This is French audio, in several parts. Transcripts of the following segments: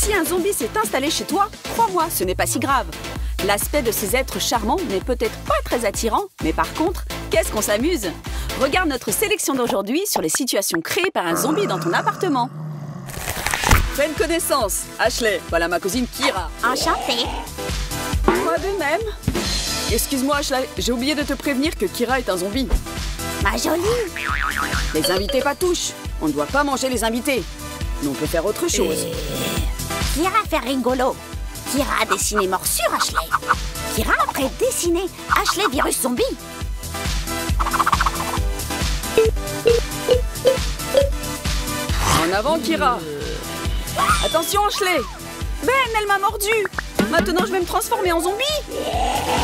Si un zombie s'est installé chez toi, crois-moi, ce n'est pas si grave. L'aspect de ces êtres charmants n'est peut-être pas très attirant, mais par contre, qu'est-ce qu'on s'amuse! Regarde notre sélection d'aujourd'hui sur les situations créées par un zombie dans ton appartement. Pleine connaissance, Ashley, voilà ma cousine Kira. Enchantée. Moi de même. Excuse-moi Ashley, j'ai oublié de te prévenir que Kira est un zombie. Ma jolie. Les invités pas touchent. On ne doit pas manger les invités. Mais on peut faire autre chose. Kira fait rigolo. Kira a dessiné morsure, Ashley. Kira après dessiner Ashley virus zombie. En avant Kira. Attention Ashley. Ben, elle m'a mordu. Maintenant je vais me transformer en zombie.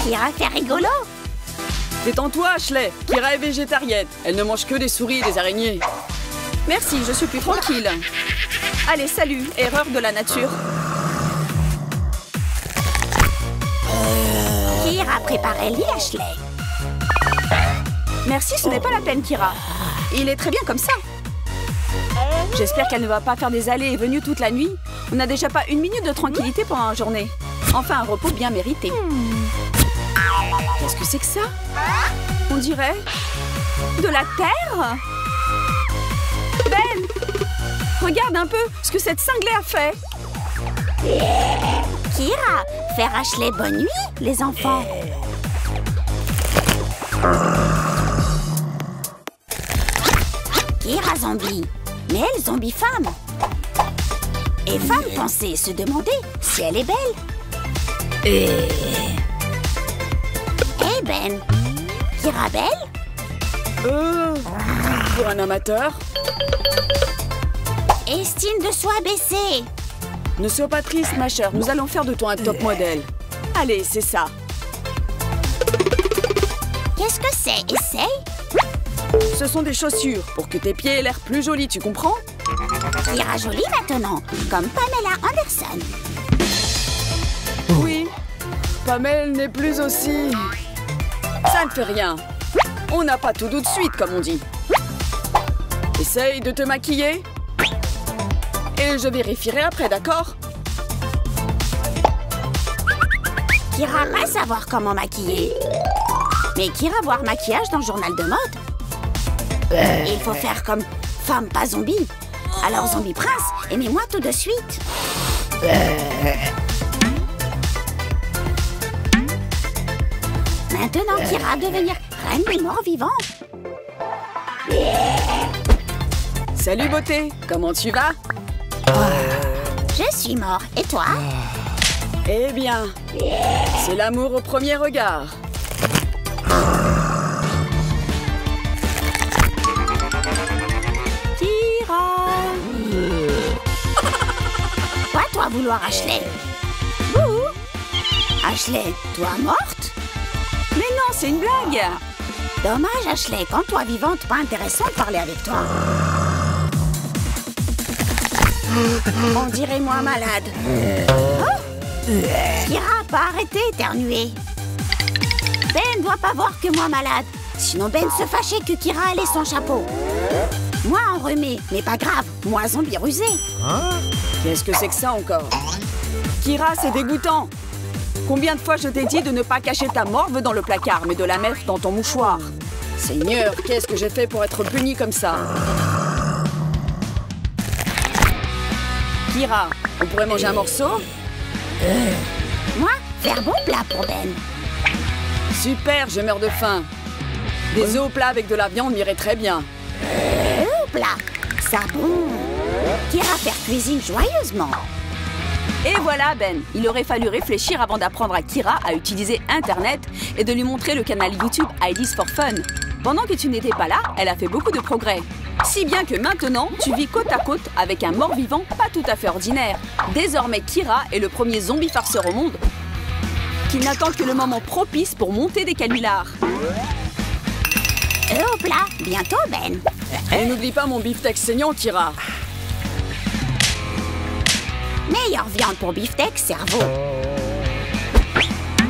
Kira fait rigolo. Détends-toi Ashley. Kira est végétarienne. Elle ne mange que des souris et des araignées. Merci, je suis plus tranquille. Allez, salut, erreur de la nature. Kira préparait lit, Ashley. Merci, ce n'est pas la peine, Kira. Il est très bien comme ça. J'espère qu'elle ne va pas faire des allées et venues toute la nuit. On n'a déjà pas une minute de tranquillité pendant la journée. Enfin, un repos bien mérité. Qu'est-ce que c'est que ça? On dirait... de la terre? Ben! Regarde un peu ce que cette cinglée a fait. Kira, faire Ashley bonne nuit, les enfants. Kira zombie, mais elle zombie femme. Et femme pensait se demander si elle est belle. Eh Ben, Kira belle? Pour un amateur. Estime de soi baissée. Ne sois pas triste, ma chère. Nous allons faire de toi un top modèle. Allez, c'est ça. Qu'est-ce que c'est? Essaye. Ce sont des chaussures pour que tes pieds aient l'air plus jolis, tu comprends? Kira jolie maintenant, comme Pamela Anderson. Oui. Pamela n'est plus aussi... Ça ne fait rien. On n'a pas tout de suite, comme on dit. Essaye de te maquiller. Et je vérifierai après, d'accord? Kira va savoir comment maquiller. Mais Kira voir maquillage dans le journal de mode. Il faut faire comme femme pas zombie. Alors zombie prince, aimez-moi tout de suite. Maintenant Kira devenir reine des morts vivants. Salut beauté, comment tu vas? Je suis mort, et toi? Eh bien, c'est l'amour au premier regard. Kira. Quoi toi vouloir Ashley? Ouh. Ashley, toi morte? Mais non, c'est une blague. Dommage Ashley, quand toi vivante, pas intéressant de parler avec toi. On dirait moi malade. Oh. Kira, pas arrêter d'éternuer. Ben doit pas voir que moi malade. Sinon Ben se fâchait que Kira allait son chapeau. Moi enrhumé, mais pas grave. Moi zombie rusé. Qu'est-ce que c'est que ça encore? Kira, c'est dégoûtant. Combien de fois je t'ai dit de ne pas cacher ta morve dans le placard, mais de la mettre dans ton mouchoir? Seigneur, qu'est-ce que j'ai fait pour être punie comme ça? Kira, on pourrait manger un morceau? Moi, faire bon plat pour Ben. Super, je meurs de faim. Des œufs au plat avec de la viande m'irait très bien. Plat, ça bon. Kira faire cuisine joyeusement. Et voilà Ben, il aurait fallu réfléchir avant d'apprendre à Kira à utiliser Internet et de lui montrer le canal YouTube Ideas for Fun. Pendant que tu n'étais pas là, elle a fait beaucoup de progrès. Si bien que maintenant, tu vis côte à côte avec un mort-vivant pas tout à fait ordinaire. Désormais, Kira est le premier zombie farceur au monde qui n'attend que le moment propice pour monter des canulars. Au plat, bientôt Ben. Et n'oublie pas mon beefsteak saignant, Kira. Meilleure viande pour beefsteak, cerveau.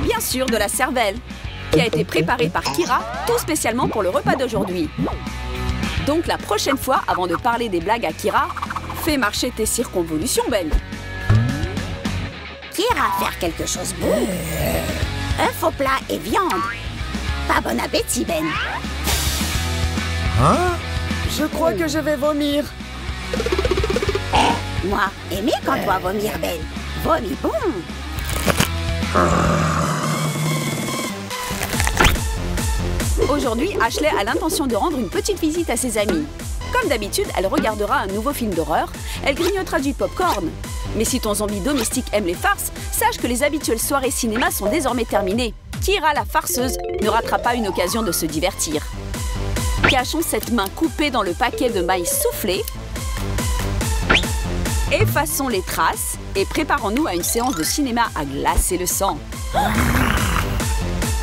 Bien sûr, de la cervelle, qui a été préparée par Kira tout spécialement pour le repas d'aujourd'hui. Donc la prochaine fois, avant de parler des blagues à Kira, fais marcher tes circonvolutions, Ben. Kira faire quelque chose de bon. Œuf au plat et viande. Pas bon appétit, Ben. Hein? Je crois que je vais vomir. Moi, aimé quand toi vomir, Ben. Vomis bon. Aujourd'hui, Ashley a l'intention de rendre une petite visite à ses amis. Comme d'habitude, elle regardera un nouveau film d'horreur, elle grignotera du popcorn. Mais si ton zombie domestique aime les farces, sache que les habituelles soirées cinéma sont désormais terminées. Kira, la farceuse, ne ratera pas une occasion de se divertir. Cachons cette main coupée dans le paquet de maïs soufflé. Effaçons les traces et préparons-nous à une séance de cinéma à glacer le sang.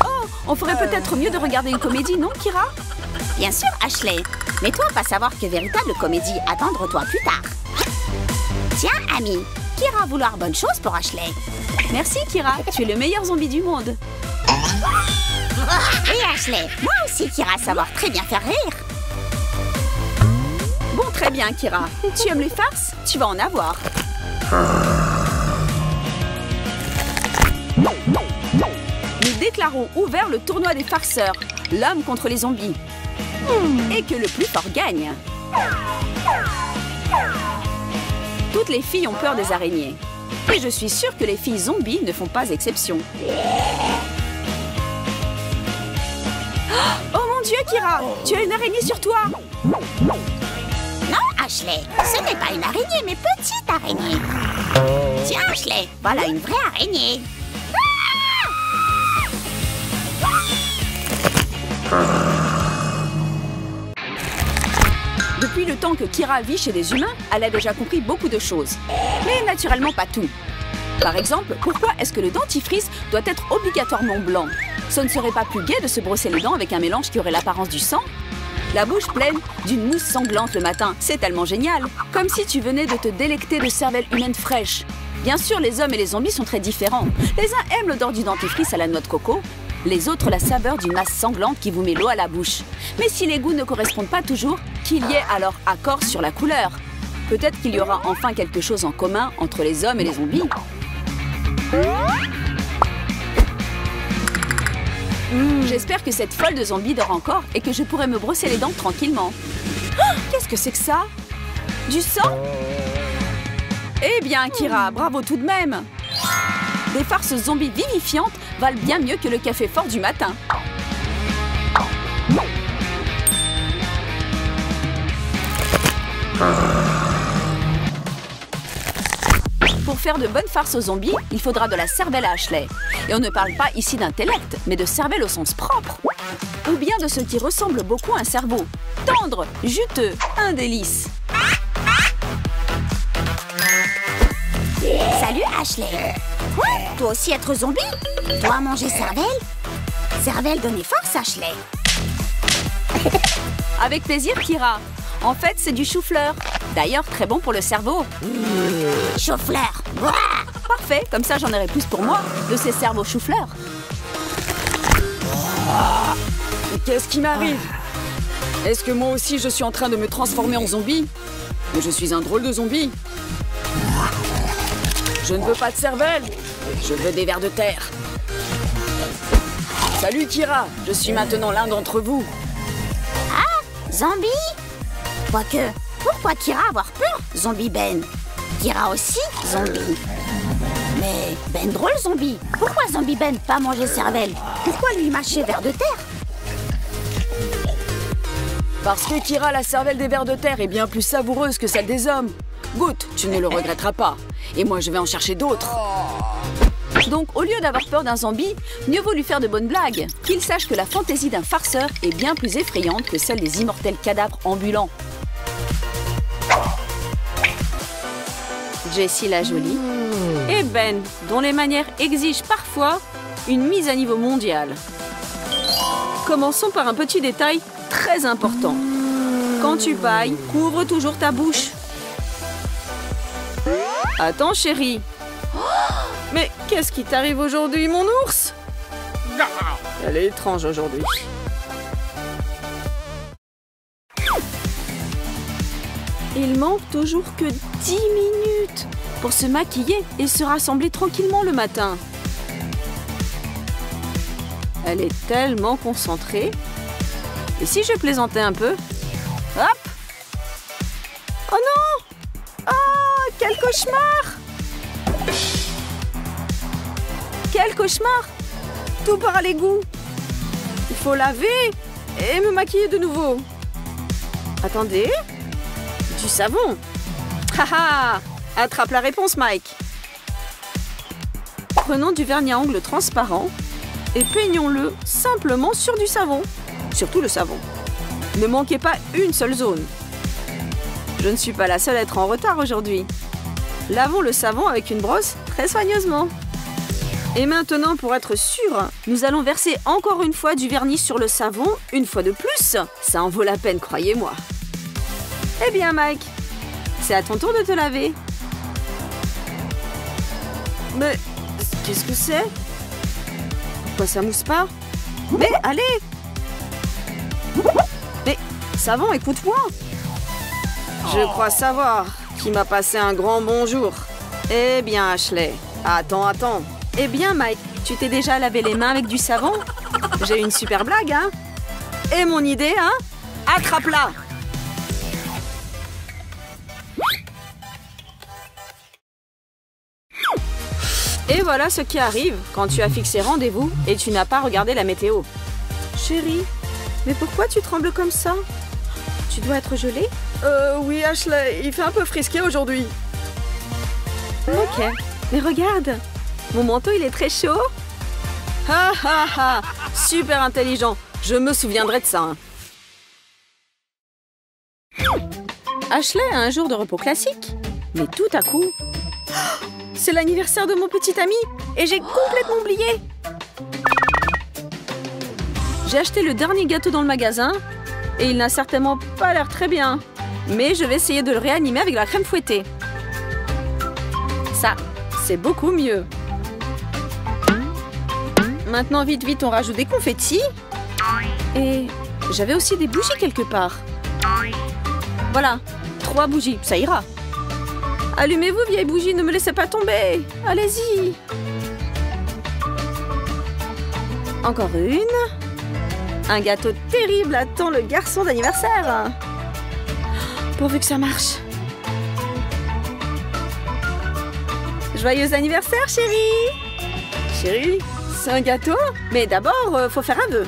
Oh, on ferait peut-être mieux de regarder une comédie, non, Kira? Bien sûr, Ashley. Mais toi, pas savoir que véritable comédie, attendre-toi plus tard. Tiens, ami, Kira vouloir bonne chose pour Ashley. Merci, Kira. Tu es le meilleur zombie du monde. Et Ashley, moi aussi, Kira savoir très bien faire rire. Bon, très bien, Kira. Tu aimes les farces? Tu vas en avoir. Nous déclarons ouvert le tournoi des farceurs, l'homme contre les zombies. Et que le plus fort gagne. Toutes les filles ont peur des araignées. Et je suis sûre que les filles zombies ne font pas exception. Oh mon Dieu, Kira! Tu as une araignée sur toi! Non, Ashley, ce n'est pas une araignée, mais petite araignée. Tiens, Ashley, voilà une vraie araignée. Depuis le temps que Kira vit chez les humains, elle a déjà compris beaucoup de choses. Mais naturellement pas tout. Par exemple, pourquoi est-ce que le dentifrice doit être obligatoirement blanc? Ce ne serait pas plus gai de se brosser les dents avec un mélange qui aurait l'apparence du sang? La bouche pleine d'une mousse sanglante le matin, c'est tellement génial. Comme si tu venais de te délecter de cervelle humaine fraîche. Bien sûr, les hommes et les zombies sont très différents. Les uns aiment l'odeur du dentifrice à la noix de coco, les autres la saveur d'une masse sanglante qui vous met l'eau à la bouche. Mais si les goûts ne correspondent pas toujours, qu'il y ait alors accord sur la couleur. Peut-être qu'il y aura enfin quelque chose en commun entre les hommes et les zombies. J'espère que cette folle de zombie dort encore et que je pourrai me brosser les dents tranquillement. Oh, qu'est-ce que c'est que ça? Du sang? Eh bien, Kira, bravo tout de même! Des farces zombies vivifiantes valent bien mieux que le café fort du matin. Pour faire de bonnes farces aux zombies, il faudra de la cervelle à Ashley. Et on ne parle pas ici d'intellect, mais de cervelle au sens propre. Ou bien de ce qui ressemble beaucoup à un cerveau. Tendre, juteux, un délice. Salut, Ashley. Quoi? Toi aussi être zombie? Toi manger cervelle? Cervelle donner force, Ashley. Avec plaisir, Kira. En fait, c'est du chou-fleur. D'ailleurs, très bon pour le cerveau. Chou-fleur. Parfait, comme ça j'en aurai plus pour moi, de ces cerveaux chou-fleur. Qu'est-ce qui m'arrive? Est-ce que moi aussi je suis en train de me transformer en zombie? Mais je suis un drôle de zombie. Je ne veux pas de cervelle. Je veux des vers de terre. Salut Kira, je suis maintenant l'un d'entre vous. Ah, zombie? Quoique, pourquoi Kira avoir peur? Zombie Ben. Kira aussi, zombie. Mais Ben drôle zombie. Pourquoi zombie Ben pas manger cervelle? Pourquoi lui mâcher vers de terre? Parce que Kira, la cervelle des vers de terre est bien plus savoureuse que celle des hommes. Goûte, tu ne le regretteras pas. Et moi, je vais en chercher d'autres. Donc, au lieu d'avoir peur d'un zombie, mieux vaut lui faire de bonnes blagues. Qu'il sache que la fantaisie d'un farceur est bien plus effrayante que celle des immortels cadavres ambulants. Jessie la jolie et Ben, dont les manières exigent parfois une mise à niveau mondial. Commençons par un petit détail très important. Quand tu bailles, couvre toujours ta bouche. Attends, chérie. Mais qu'est-ce qui t'arrive aujourd'hui, mon ours? Elle est étrange aujourd'hui. Il manque toujours que 10 minutes. pour se maquiller et se rassembler tranquillement le matin. Elle est tellement concentrée. Et si je plaisantais un peu? Hop! Oh non! Oh, quel cauchemar! Quel cauchemar! Tout part à l'égout. Il faut laver et me maquiller de nouveau. Attendez. Du savon. Haha! Attrape la réponse, Mike. Prenons du vernis à ongles transparent et peignons-le simplement sur du savon. Surtout le savon. Ne manquez pas une seule zone. Je ne suis pas la seule à être en retard aujourd'hui. Lavons le savon avec une brosse très soigneusement. Et maintenant, pour être sûr, nous allons verser encore une fois du vernis sur le savon, une fois de plus. Ça en vaut la peine, croyez-moi. Eh bien, Mike, c'est à ton tour de te laver. Mais qu'est-ce que c'est? Pourquoi ça mousse pas? Mais allez! Mais savon, écoute-moi! Je crois savoir qui m'a passé un grand bonjour. Eh bien, Ashley, attends. Eh bien, Mike, tu t'es déjà lavé les mains avec du savon? J'ai une super blague, hein? Et mon idée, hein? Attrape-la! Et voilà ce qui arrive quand tu as fixé rendez-vous et tu n'as pas regardé la météo. Chérie, mais pourquoi tu trembles comme ça? Tu dois être gelée? Oui, Ashley, il fait un peu frisqué aujourd'hui. Ok, mais regarde, mon manteau il est très chaud. Ha ha ha, super intelligent, je me souviendrai de ça. Hein. Ashley a un jour de repos classique, mais tout à coup... C'est l'anniversaire de mon petit ami et j'ai complètement oublié. J'ai acheté le dernier gâteau dans le magasin et il n'a certainement pas l'air très bien. Mais je vais essayer de le réanimer avec la crème fouettée. Ça, c'est beaucoup mieux. Maintenant, vite, on rajoute des confettis. Et j'avais aussi des bougies quelque part. Voilà, 3 bougies, ça ira. Allumez-vous, vieille bougie, ne me laissez pas tomber. Allez-y. Encore une. Un gâteau terrible attend le garçon d'anniversaire. Pourvu que ça marche. Joyeux anniversaire, chérie. Chérie, c'est un gâteau? Mais d'abord, faut faire un vœu.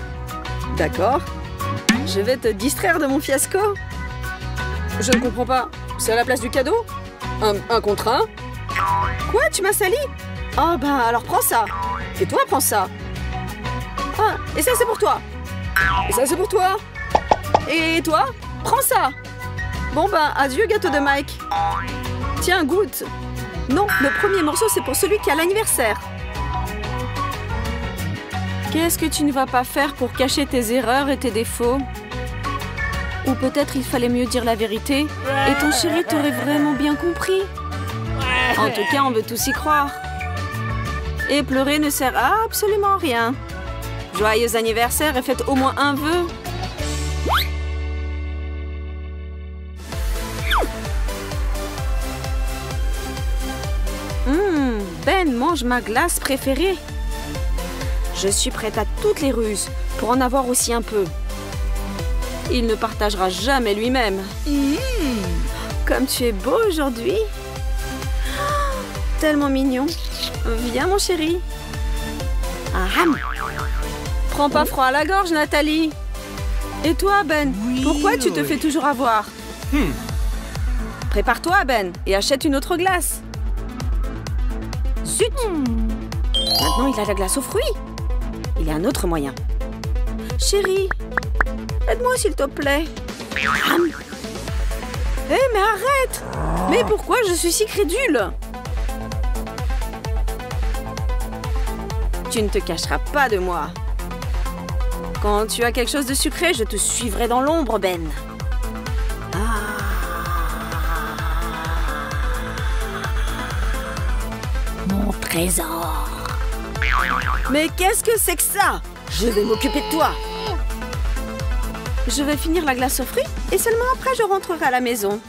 D'accord. Je vais te distraire de mon fiasco. Je ne comprends pas. C'est à la place du cadeau? Un contre un? Quoi, tu m'as sali? Oh, ben alors prends ça. Et toi, prends ça. Ah, et ça, c'est pour toi. Et ça, c'est pour toi. Et toi, prends ça. Bon, ben, adieu, gâteau de Mike. Tiens, goûte. Non, le premier morceau, c'est pour celui qui a l'anniversaire. Qu'est-ce que tu ne vas pas faire pour cacher tes erreurs et tes défauts? Ou peut-être il fallait mieux dire la vérité et ton chéri t'aurait vraiment bien compris. En tout cas, on veut tous y croire. Et pleurer ne sert à absolument rien. Joyeux anniversaire et faites au moins un vœu. Ben mange ma glace préférée. Je suis prête à toutes les ruses pour en avoir aussi un peu. Il ne partagera jamais lui-même. Comme tu es beau aujourd'hui. Tellement mignon. Viens, mon chéri. Aham. Prends pas froid à la gorge, Nathalie. Et toi, Ben, pourquoi tu te fais toujours avoir? Prépare-toi, Ben, et achète une autre glace. Zut! Maintenant, il a la glace aux fruits. Il y a un autre moyen. Chérie, aide-moi s'il te plaît. Hé, mais arrête! Mais pourquoi je suis si crédule? Tu ne te cacheras pas de moi. Quand tu as quelque chose de sucré, je te suivrai dans l'ombre, Ben. Mon trésor. Mais qu'est-ce que c'est que ça? Je vais m'occuper de toi. Je vais finir la glace aux fruits et seulement après je rentrerai à la maison.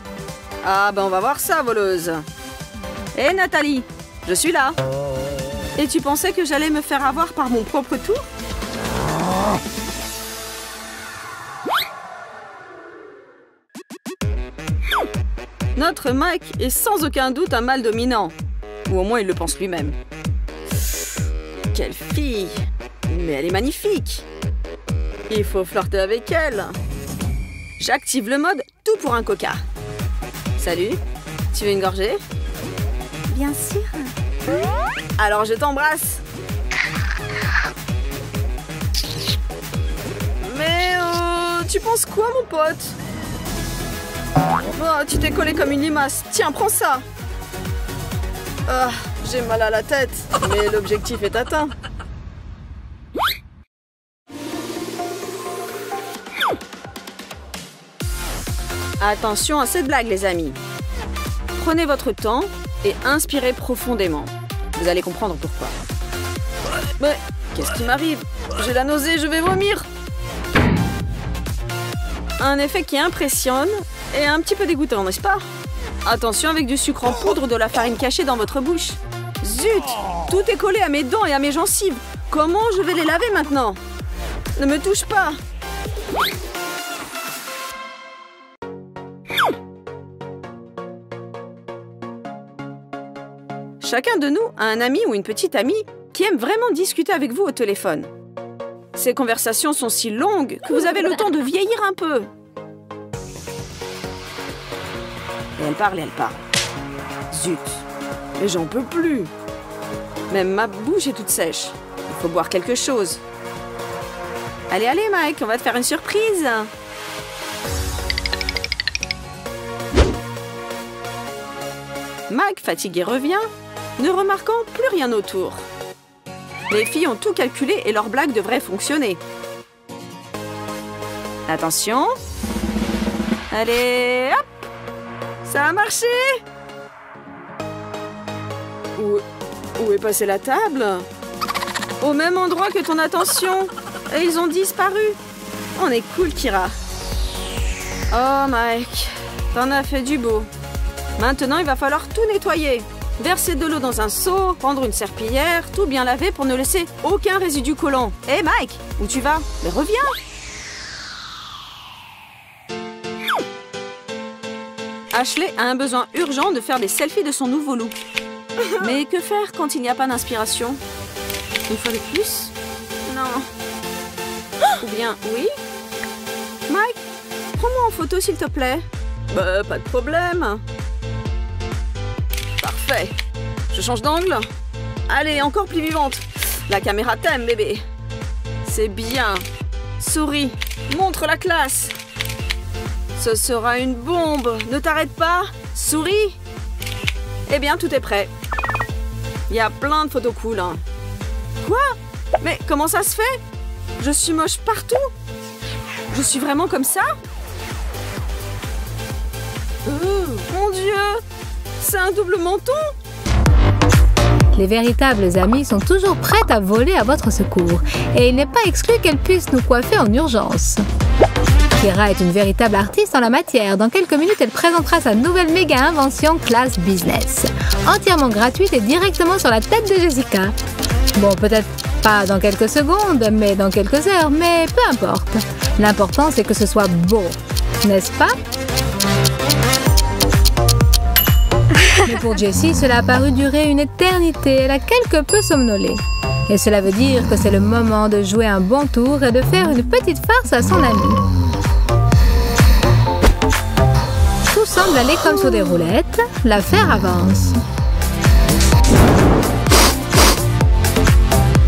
Ah ben on va voir ça, voleuse. Hé Nathalie, je suis là. Et tu pensais que j'allais me faire avoir par mon propre tour? Notre Mike est sans aucun doute un mâle dominant. Ou au moins il le pense lui-même. Quelle fille! Mais elle est magnifique! Il faut flirter avec elle. J'active le mode tout pour un coca. Salut, tu veux une gorgée? Bien sûr. Alors je t'embrasse. Mais tu penses quoi mon pote? Oh, tu t'es collé comme une limace. Tiens, prends ça. Ah, j'ai mal à la tête, mais l'objectif est atteint. Attention à cette blague, les amis. Prenez votre temps et inspirez profondément. Vous allez comprendre pourquoi. Mais qu'est-ce qui m'arrive? J'ai la nausée, je vais vomir. Un effet qui impressionne et un petit peu dégoûtant, n'est-ce pas? Attention avec du sucre en poudre ou de la farine cachée dans votre bouche. Zut! Tout est collé à mes dents et à mes gencives. Comment je vais les laver maintenant? Ne me touche pas! Chacun de nous a un ami ou une petite amie qui aime vraiment discuter avec vous au téléphone. Ces conversations sont si longues que vous avez le temps de vieillir un peu. Et elle parle et elle parle. Zut, mais j'en peux plus. Même ma bouche est toute sèche. Il faut boire quelque chose. Allez, allez Mike, on va te faire une surprise. Mike, fatigué, revient, ne remarquant plus rien autour. Les filles ont tout calculé et leur blague devrait fonctionner. Attention. Allez, hop! Ça a marché! Où est passée la table? Au même endroit que ton attention. Et ils ont disparu. On est cool, Kira. Oh, Mike, t'en as fait du beau. Maintenant, il va falloir tout nettoyer. Verser de l'eau dans un seau, prendre une serpillière, tout bien laver pour ne laisser aucun résidu collant. Hé, Mike, où tu vas? Mais reviens! Ashley a un besoin urgent de faire des selfies de son nouveau look. Mais que faire quand il n'y a pas d'inspiration? Une fois de plus? Non. Ou bien, oui? Mike, prends-moi en photo s'il te plaît. Bah, pas de problème. Parfait. Je change d'angle. Allez, encore plus vivante. La caméra t'aime, bébé. C'est bien. Souris. Montre la classe. Ce sera une bombe. Ne t'arrête pas. Souris. Eh bien, tout est prêt. Il y a plein de photos cool. Hein. Quoi? Mais comment ça se fait? Je suis moche partout. Je suis vraiment comme ça? Mon Dieu! C'est un double menton? Les véritables amies sont toujours prêtes à voler à votre secours et il n'est pas exclu qu'elles puissent nous coiffer en urgence. Kira est une véritable artiste en la matière. Dans quelques minutes, elle présentera sa nouvelle méga invention Class Business. Entièrement gratuite et directement sur la tête de Jessica. Bon, peut-être pas dans quelques secondes, mais dans quelques heures, mais peu importe. L'important, c'est que ce soit beau, n'est-ce pas? Mais pour Jessie, cela a paru durer une éternité. Elle a quelque peu somnolé. Et cela veut dire que c'est le moment de jouer un bon tour et de faire une petite farce à son ami. Tout semble aller comme sur des roulettes. L'affaire avance.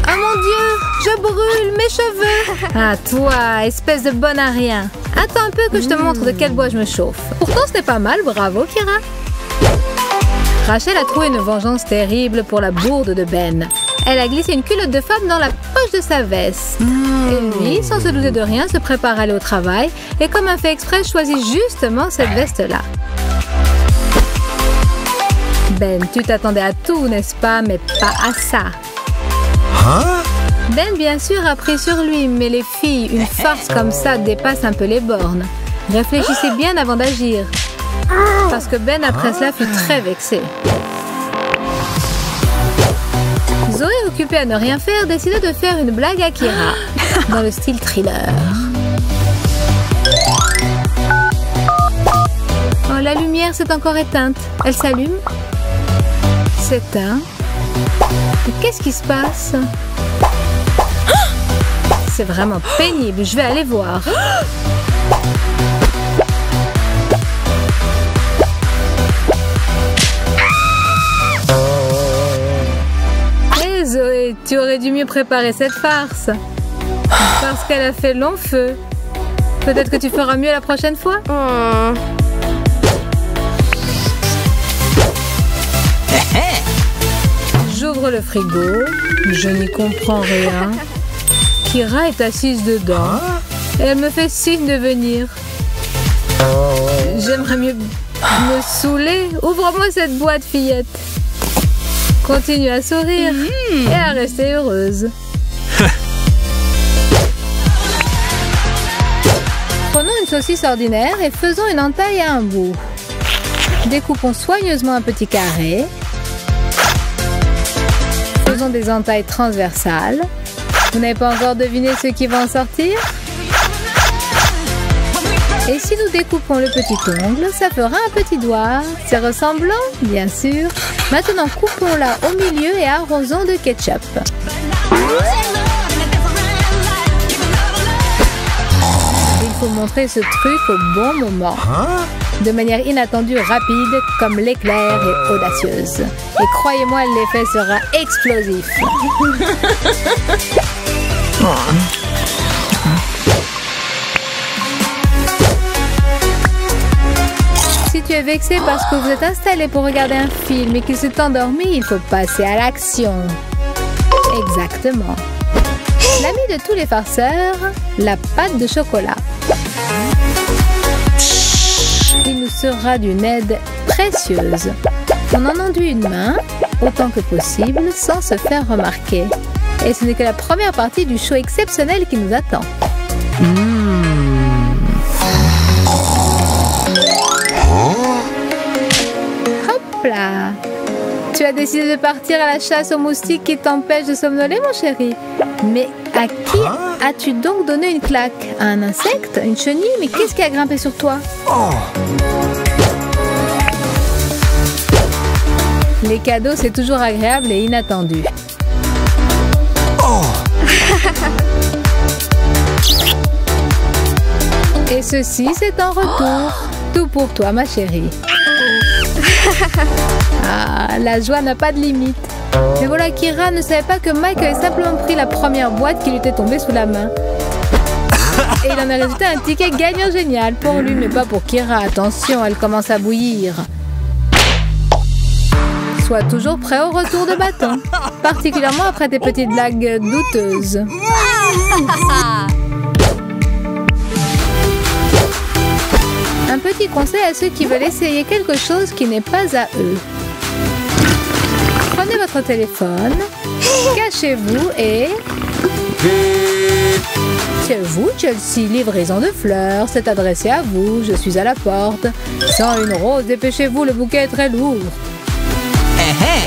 Oh mon Dieu, je brûle mes cheveux. Ah toi, espèce de bonne à rien. Attends un peu que je te montre de quel bois je me chauffe. Pourtant ce n'est pas mal, bravo Kira. Rachel a trouvé une vengeance terrible pour la bourde de Ben. Elle a glissé une culotte de femme dans la poche de sa veste. Et lui, sans se douter de rien, se prépare à aller au travail et comme un fait exprès, choisit justement cette veste-là. Ben, tu t'attendais à tout, n'est-ce pas? Mais pas à ça. Ben, bien sûr, a pris sur lui, mais les filles, une farce comme ça dépasse un peu les bornes. Réfléchissez bien avant d'agir. Parce que Ben, après cela, fut très vexé. Zoé, occupée à ne rien faire, décida de faire une blague à Kira, dans le style thriller. Oh, la lumière s'est encore éteinte. Elle s'allume. S'éteint. Mais qu'est-ce qui se passe? C'est vraiment pénible. Je vais aller voir. Hé Zoé, tu aurais dû mieux préparer cette farce. Parce qu'elle a fait long feu. Peut-être que tu feras mieux la prochaine fois. J'ouvre le frigo. Je n'y comprends rien. Kira est assise dedans. Et elle me fait signe de venir. J'aimerais mieux me saouler. Ouvre-moi cette boîte, fillette. Continue à sourire et à rester heureuse. Prenons une saucisse ordinaire et faisons une entaille à un bout. Découpons soigneusement un petit carré. Faisons des entailles transversales. Vous n'avez pas encore deviné ce qui va en sortir? Et si nous découpons le petit ongle, ça fera un petit doigt. C'est ressemblant, bien sûr. Maintenant, coupons-la au milieu et arrosons de ketchup. Il faut montrer ce truc au bon moment. De manière inattendue, rapide, comme l'éclair et audacieuse. Et croyez-moi, l'effet sera explosif. Si tu es vexé parce que vous êtes installé pour regarder un film et qu'il s'est endormi, il faut passer à l'action. Exactement. L'ami de tous les farceurs, la pâte de chocolat. Il nous sera d'une aide précieuse. On en enduit une main, autant que possible, sans se faire remarquer. Et ce n'est que la première partie du show exceptionnel qui nous attend. Hop là! Tu as décidé de partir à la chasse aux moustiques qui t'empêchent de somnoler, mon chéri. Mais à qui as-tu donc donné une claque? À un insecte? Une chenille? Mais qu'est-ce qui a grimpé sur toi? Les cadeaux, c'est toujours agréable et inattendu. Et ceci, c'est en retour. Tout pour toi, ma chérie. Ah, la joie n'a pas de limite. Mais voilà, Kira ne savait pas que Mike avait simplement pris la première boîte qui lui était tombée sous la main. Et il en a résulté un ticket gagnant génial pour lui, mais pas pour Kira. Attention, elle commence à bouillir. Sois toujours prêt au retour de bâton. Particulièrement après tes petites blagues douteuses. Un petit conseil à ceux qui veulent essayer quelque chose qui n'est pas à eux. Prenez votre téléphone, cachez-vous et... C'est vous, Chelsea, livraison de fleurs, c'est adressé à vous, je suis à la porte. Sans une rose, dépêchez-vous, le bouquet est très lourd.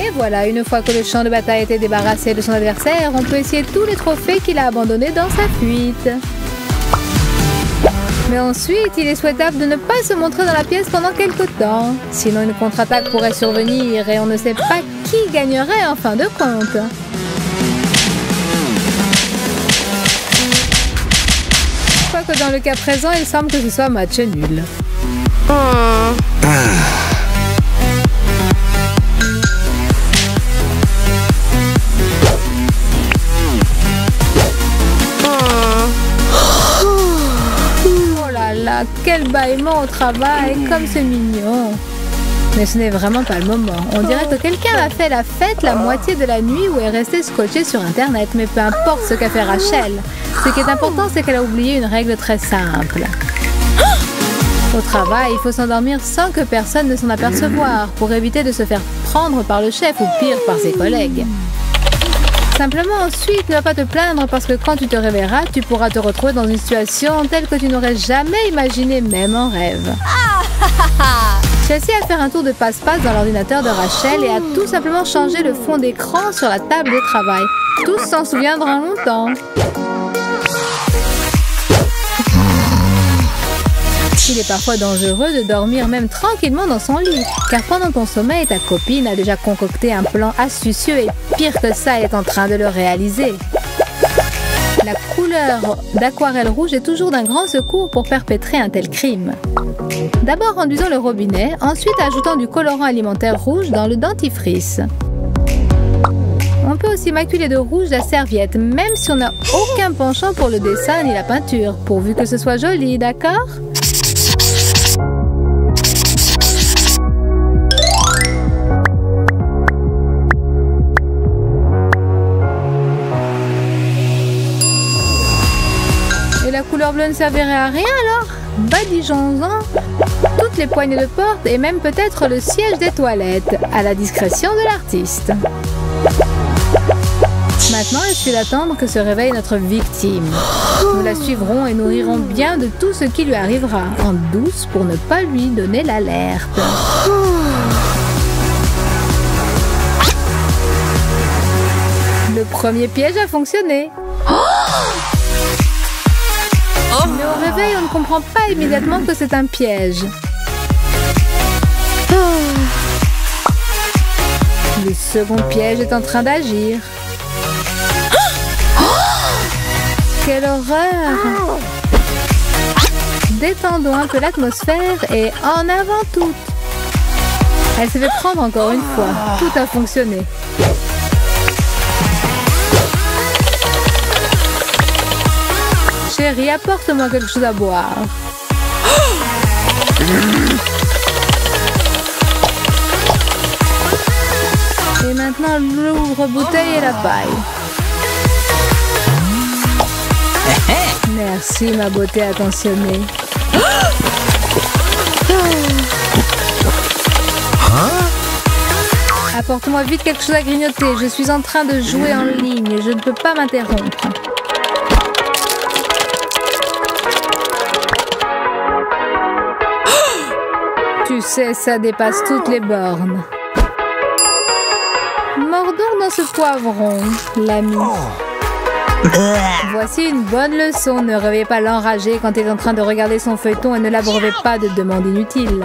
Et voilà, une fois que le champ de bataille a été débarrassé de son adversaire, on peut essayer tous les trophées qu'il a abandonnés dans sa fuite. Mais ensuite, il est souhaitable de ne pas se montrer dans la pièce pendant quelque temps. Sinon, une contre-attaque pourrait survenir et on ne sait pas qui gagnerait en fin de compte. Quoique dans le cas présent, il semble que ce soit match nul. Quel bâillement au travail, comme c'est mignon. Mais ce n'est vraiment pas le moment. On dirait que quelqu'un a fait la fête la moitié de la nuit ou est resté scotché sur Internet. Mais peu importe ce qu'a fait Rachel. Ce qui est important, c'est qu'elle a oublié une règle très simple. Au travail, il faut s'endormir sans que personne ne s'en apercevoir pour éviter de se faire prendre par le chef ou pire par ses collègues. Simplement ensuite, ne va pas te plaindre parce que quand tu te réveilleras, tu pourras te retrouver dans une situation telle que tu n'aurais jamais imaginé même en rêve. Chelsea a fait un tour de passe-passe dans l'ordinateur de Rachel et a tout simplement changé le fond d'écran sur la table de travail. Tous s'en souviendront longtemps. Il est parfois dangereux de dormir même tranquillement dans son lit, car pendant ton sommeil, ta copine a déjà concocté un plan astucieux et pire que ça, elle est en train de le réaliser. La couleur d'aquarelle rouge est toujours d'un grand secours pour perpétrer un tel crime. D'abord enduisons le robinet, ensuite ajoutons du colorant alimentaire rouge dans le dentifrice. On peut aussi maculer de rouge la serviette, même si on n'a aucun penchant pour le dessin ni la peinture, pourvu que ce soit joli, d'accord ? Et la couleur bleue ne servirait à rien alors ? Badigeons-en toutes les poignées de porte et même peut-être le siège des toilettes, à la discrétion de l'artiste. Maintenant, il suffit d'attendre que se réveille notre victime. Nous la suivrons et nous rirons bien de tout ce qui lui arrivera, en douce pour ne pas lui donner l'alerte. Le premier piège a fonctionné. Mais au réveil, on ne comprend pas immédiatement que c'est un piège. Le second piège est en train d'agir. Quelle horreur! Détendons un peu l'atmosphère et en avant toutes. Elle s'est fait prendre encore une fois. Tout a fonctionné. Chérie, apporte-moi quelque chose à boire. Et maintenant, l'ouvre-bouteille et la paille. Merci, ma beauté attentionnée. Apporte-moi vite quelque chose à grignoter. Je suis en train de jouer en ligne. Je ne peux pas m'interrompre. Tu sais, ça dépasse toutes les bornes. Mordons dans ce poivron, l'ami. Voici une bonne leçon. Ne réveillez pas l'enragé quand il est en train de regarder son feuilleton et ne l'abreuvez pas de demandes inutiles.